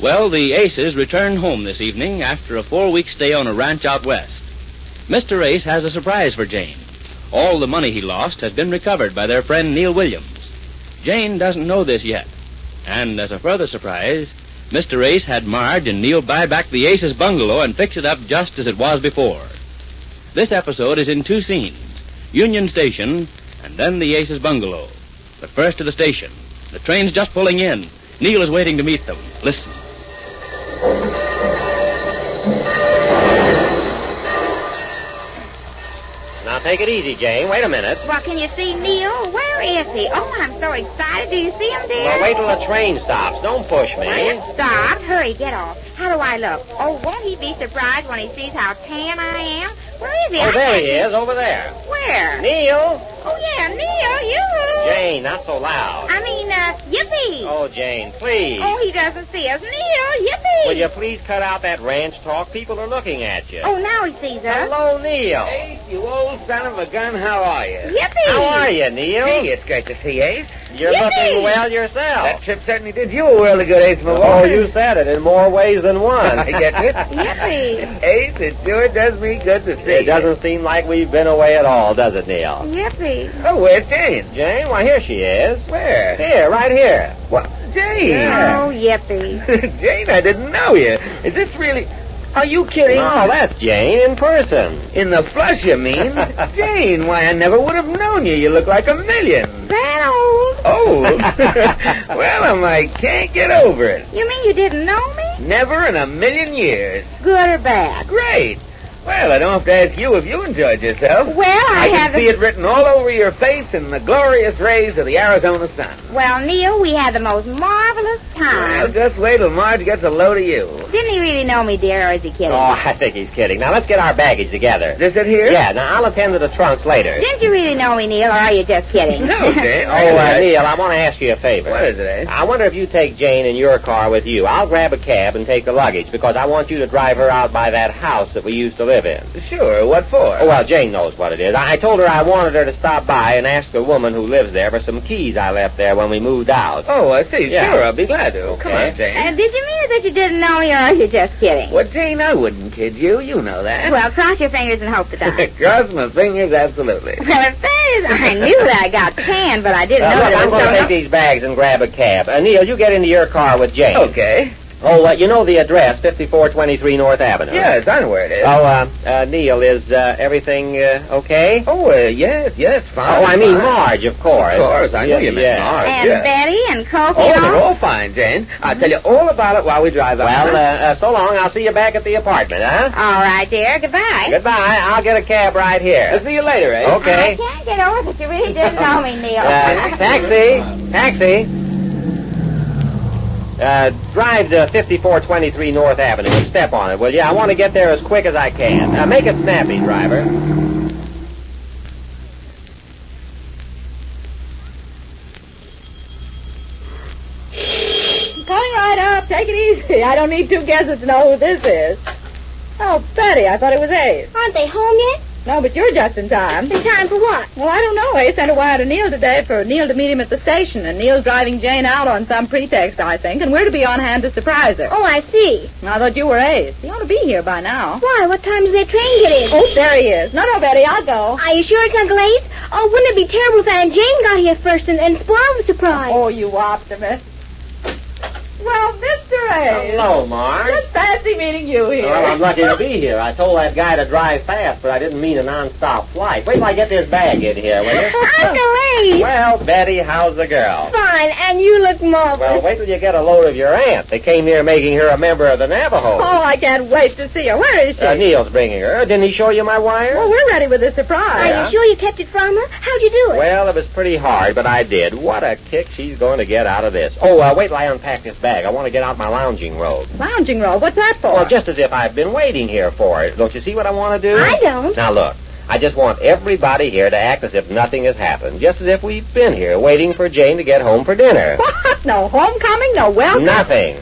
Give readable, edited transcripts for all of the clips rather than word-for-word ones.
Well, the Aces returned home this evening after a 4-week stay on a ranch out west. Mr. Ace has a surprise for Jane. All the money he lost has been recovered by their friend Neil Williams. Jane doesn't know this yet. And as a further surprise, Mr. Ace had Marge and Neil buy back the Aces' bungalow and fix it up just as it was before. This episode is in 2 scenes, Union Station and then the Aces' bungalow. But first to the station. The train's just pulling in. Neil is waiting to meet them. Listen. Now, take it easy, Jane. Wait a minute. Well, can you see Neil? Where is he? Oh, I'm so excited. Do you see him, dear? Well, wait till the train stops. Don't push me. Well, it stopped. Hurry, get off. How do I look? Oh, won't he be surprised when he sees how tan I am? Where is he? Oh, there he is, over there. Where? Neil. Oh, yeah, Neil, you. Jane, not so loud. I mean, yippee. Oh, Jane, please. Oh, he doesn't see us. Neil, yippee. Will you please cut out that ranch talk? People are looking at you. Oh, now he sees us. Hello, Neil. Ace, you old son of a gun, how are you? Yippee. How are you, Neil? Gee, it's great to see you, Ace. You're Yippee. looking well yourself. That trip certainly did you a world of good, Ace, my boy. Oh, you said it in more ways than one. I get it. Yippee. Ace, it sure does me good to see It you. doesn't seem like we've been away at all, does it, Neil? Yippee. Oh, where's Jane? Jane, why, here she is. Where? Here, right here. What? Jane! Yeah. Oh, yippee. Jane, I didn't know you. Is this really... Are you kidding? Oh, that's Jane in person. In the flesh, you mean? Jane, why, I never would have known you. You look like a million. That old? Old? Well, I can't get over it. You mean you didn't know me? Never in a million years. Good or bad? Great. Well, I don't have to ask you if you enjoyed yourself. Well, I can haven't... see it written all over your face in the glorious rays of the Arizona sun. Well, Neil, we had the most marvelous Well, time. just wait till Marge gets a load of you. Didn't he really know me, dear, or is he kidding? Oh, I think he's kidding. Now, let's get our baggage together. Is it here? Yeah, now, I'll attend to the trunks later. Didn't you really know me, Neil, or are you just kidding? No, Jane. Oh, Neil, I want to ask you a favor. What is it, eh? I wonder if you take Jane in your car with you. I'll grab a cab and take the luggage, because I want you to drive her out by that house that we used to live in. Sure. What for? Oh, well, Jane knows what it is. I told her I wanted her to stop by and ask the woman who lives there for some keys I left there when we moved out. Oh, I see. Yeah. Sure, I'll be glad to. Okay. Come on, Jane. Did you mean that you didn't know me, or are you just kidding? Well, Jane, I wouldn't kid you. You know that. Well, cross your fingers and hope to die. Cross my fingers, absolutely. Well, if that is, I knew that I got tan, but I didn't know Look, that I'm it was going to so... take these bags and grab a cab. Neil, you get into your car with Jane. Okay. Oh, you know the address, 5423 North Avenue. Yes, I know where it is. Oh, Neil, is everything okay? Oh, yes, fine. Oh, I mean fine. Marge, of course. Of course, I know you meant Marge. And yeah. Betty and Cokie Oh, and they're all? all fine, Jane. I'll tell you all about it while we drive out. Well, so long. I'll see you back at the apartment, huh? All right, dear. Goodbye. Goodbye. I'll get a cab right here. I'll see you later, eh? Okay. I can't get over that you really didn't know me, Neil. Taxi. Drive to 5423 North Avenue and step on it, will you? I want to get there as quick as I can. Make it snappy, driver. Coming right up. Take it easy. I don't need 2 guesses to know who this is. Oh, Betty, I thought it was Ace. Aren't they home yet? No, but you're just in time. In time for what? Well, I don't know. Ace sent a wire to Neil today for Neil to meet him at the station, and Neil's driving Jane out on some pretext, I think, and we're to be on hand to surprise her. Oh, I see. I thought you were Ace. He ought to be here by now. Why? What time does their train get in? Oh, there he is. No, Betty, I'll go. Are you sure it's Uncle Ace? Oh, wouldn't it be terrible if Aunt Jane got here first and spoiled the surprise? Oh, you optimist. Well, Mr. Ace. Hello, Marge. Just fancy meeting you here. Well, I'm lucky to be here. I told that guy to drive fast, but I didn't mean a non-stop flight. Wait till I get this bag in here, will you? Uncle Ace! Well, Betty, how's the girl? Fine, and you look marvelous. Well, wait till you get a load of your aunt. They came here making her a member of the Navajo. Oh, I can't wait to see her. Where is she? Neil's bringing her. Didn't he show you my wire? Well, we're ready with the surprise. Are you sure you kept it from her? How'd you do it? Well, it was pretty hard, but I did. What a kick she's going to get out of this. Oh, wait till I unpack this bag. I want to get out my lounging robe. Lounging robe? What's that for? Well, just as if I've been waiting here for it. Don't you see what I want to do? I don't. Now, look. I just want everybody here to act as if nothing has happened. Just as if we've been here waiting for Jane to get home for dinner. What? No homecoming? No welcome? Nothing.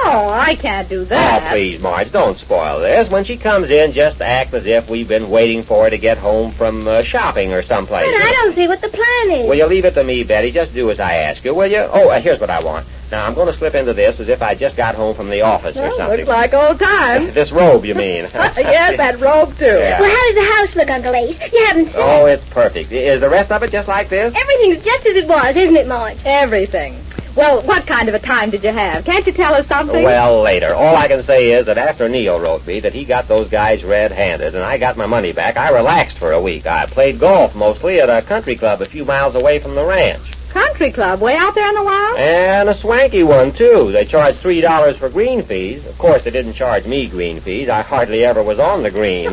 Oh, I can't do that. Oh, please, Marge, don't spoil this. When she comes in, just act as if we've been waiting for her to get home from shopping or someplace. But I don't see what the plan is. Will you leave it to me, Betty? Just do as I ask you, will you? Oh, here's what I want. Now, I'm going to slip into this as if I just got home from the office or something. Looks like old times. This robe, you mean? Yes, that robe, too. Yeah. Well, how does the house look, Uncle Ace? You haven't said. Oh, it's perfect. Is the rest of it just like this? Everything's just as it was, isn't it, Marge? Everything. Well, what kind of a time did you have? Can't you tell us something? Well, later. All I can say is that after Neil wrote me that he got those guys red-handed and I got my money back, I relaxed for a week. I played golf mostly at a country club a few miles away from the ranch. Country club, way out there in the wild? And a swanky one, too. They charged $3 for green fees. Of course, they didn't charge me green fees. I hardly ever was on the green.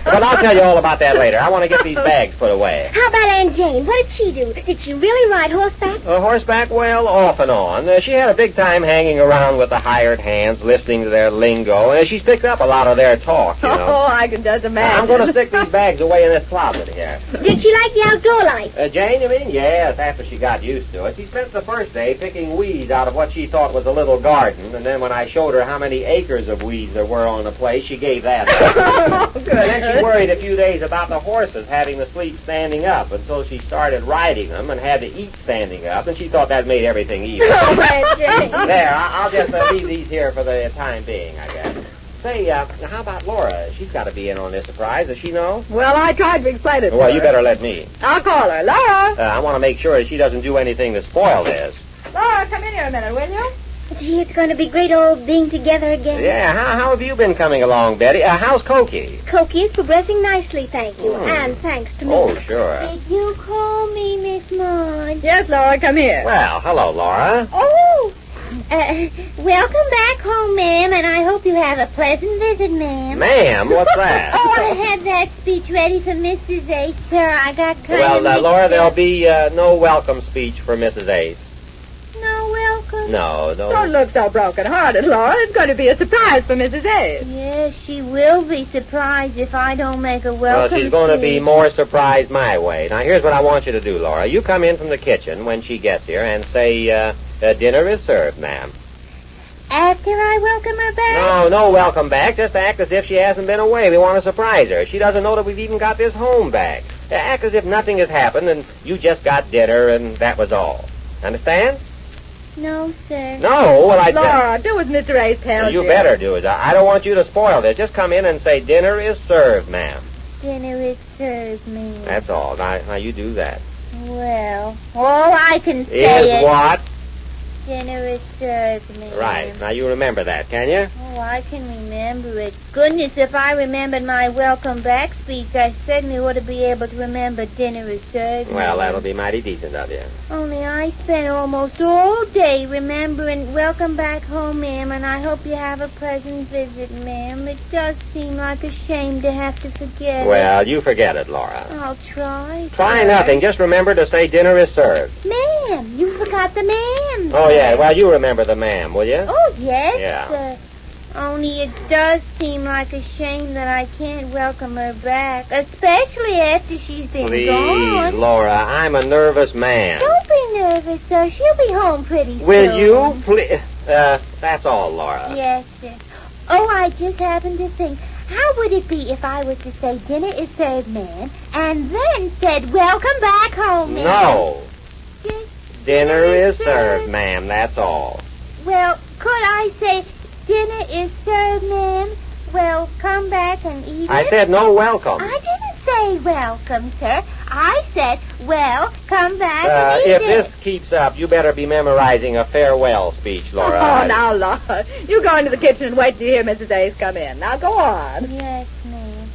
But I'll tell you all about that later. I want to get these bags put away. How about Aunt Jane? What did she do? Did she really ride horseback? Horseback? Well, off and on. She had a big time hanging around with the hired hands, listening to their lingo. She's picked up a lot of their talk, you know. Oh, I can just imagine. I'm going to stick these bags away in this closet here. Did she like the outdoor life? Jane, you mean? Yes, after she got used to it. She spent the first day picking weeds out of what she thought was a little garden, and then when I showed her how many acres of weeds there were on the place, she gave that up. Oh, good. And then she worried a few days about the horses having to sleep standing up until she started riding them and had to eat standing up, and she thought that made everything even. Oh, Aunt Jane. There, I'll just leave these here for the time being, I guess. Say, how about Laura? She's got to be in on this surprise. Does she know? Well, I tried to explain it to Well, her. you better let me. I'll call her. Laura! I want to make sure that she doesn't do anything to spoil this. Laura, come in here a minute, will you? Gee, it's going to be great old being together again. Yeah, how have you been coming along, Betty? How's Cokie? Cokie is progressing nicely, thank you. And thanks to me. Oh, sure. Did you call me, Miss Marge? Yes, Laura, come here. Well, hello, Laura. Oh! Welcome back home, ma'am, and I hope you have a pleasant visit, ma'am. Ma'am, what's that? Oh, I had that speech ready for Mrs. Ace, sir. I got kind Well, of mixed Laura, up. there'll be no welcome speech for Mrs. Ace. No welcome? No, Don't look so broken-hearted, Laura. It's going to be a surprise for Mrs. Ace. Yes, she will be surprised if I don't make a Well, welcome she's going to be speech. more surprised my way. Now, here's what I want you to do, Laura. You come in from the kitchen when she gets here and say, dinner is served, ma'am. After I welcome her back? No welcome back. Just act as if she hasn't been away. We want to surprise her. She doesn't know that we've even got this home back. Act as if nothing has happened and you just got dinner and that was all. Understand? No, sir. No, well, Laura, do as Mr. Ace tells you. You better do it. I don't want you to spoil this. Just come in and say, dinner is served, ma'am. Dinner is served, ma'am. That's all. Now you do that. Well, all I can say Is what? Dinner is served, ma'am. Right. Now you remember that, can you? Oh, I can remember it. Goodness, if I remembered my welcome back speech, I certainly ought to be able to remember dinner is served. Well, ma'am. that'll be mighty decent of you. Only I spent almost all day remembering welcome back home, ma'am, and I hope you have a pleasant visit, ma'am. It does seem like a shame to have to forget it. Well, you forget it, Laura. I'll try. Try nothing. Just remember to say dinner is served. Ma'am, you forgot the ma'am. Oh, yeah. Well, you remember the ma'am, will you? Oh, yes. Yeah. Only it does seem like a shame that I can't welcome her back, especially after she's been Please, gone. Laura, I'm a nervous man. Don't be nervous, sir. She'll be home pretty soon. Will you please? That's all, Laura. Yes, sir. Oh, I just happened to think, how would it be if I was to say dinner is served, ma'am, and then said welcome back home, ma'am? No. Just Dinner is served, ma'am. That's all. Well, could I say dinner is served, ma'am? Well, come back and eat I it? said no welcome. I didn't say welcome, sir. I said, well, come back and eat If it. this keeps up, you better be memorizing a farewell speech, Laura. Oh, now, Laura. You go into the kitchen and wait till you hear Mrs. Ace come in. Now, go on. Yes, ma'am.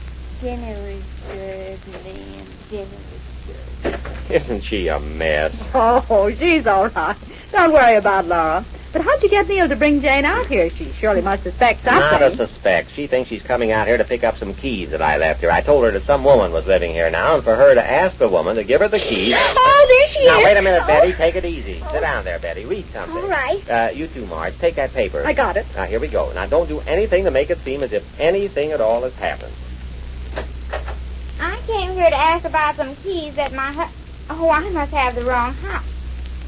Dinner is served, ma'am. Dinner is served. Isn't she a mess? Oh, she's all right. Don't worry about Laura. But how'd you get Neil to bring Jane out here? She surely must suspect something. Not a suspect. She thinks she's coming out here to pick up some keys that I left here. I told her that some woman was living here now, and for her to ask the woman to give her the keys. Oh, there she is. Now, wait a minute, Oh. Betty. Take it easy. Sit down there, Betty. Read something. All right. You too, Marge. Take that paper. I got it. Now, here we go. Now, don't do anything to make it seem as if anything at all has happened. I came here to ask about some keys that my Oh, I must have the wrong house.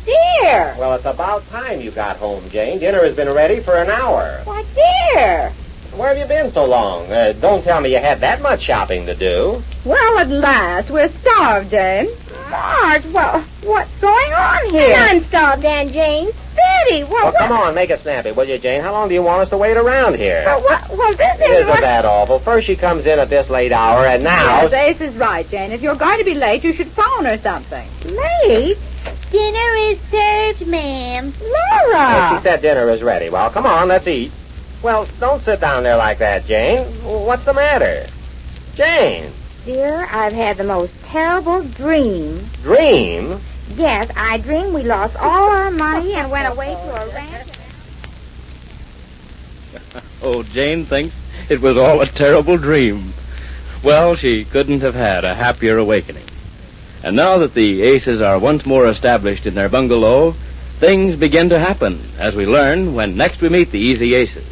dear. Well, it's about time you got home, Jane. Dinner has been ready for an hour. Why, dear. Where have you been so long? Don't tell me you had that much shopping to do. Well, at last. We're starved, Jane. Marge, well, what's going on here? I'm starved, Aunt Jane. Betty, Well, come on, make it snappy, will you, Jane? How long do you want us to wait around here? Well, this Isn't that awful? First she comes in at this late hour, and now... Yes, Ace is right, Jane. If you're going to be late, you should phone or something. late. Dinner is served, ma'am. Laura. She said dinner is ready. Well, come on, let's eat. Well, don't sit down there like that, Jane. What's the matter? Jane. Dear, I've had the most terrible dream. Dream? Yes, I dreamed we lost all our money and went away to a ranch. Oh, Jane thinks it was all a terrible dream. Well, she couldn't have had a happier awakening. And now that the Aces are once more established in their bungalow, things begin to happen, as we learn when next we meet the Easy Aces.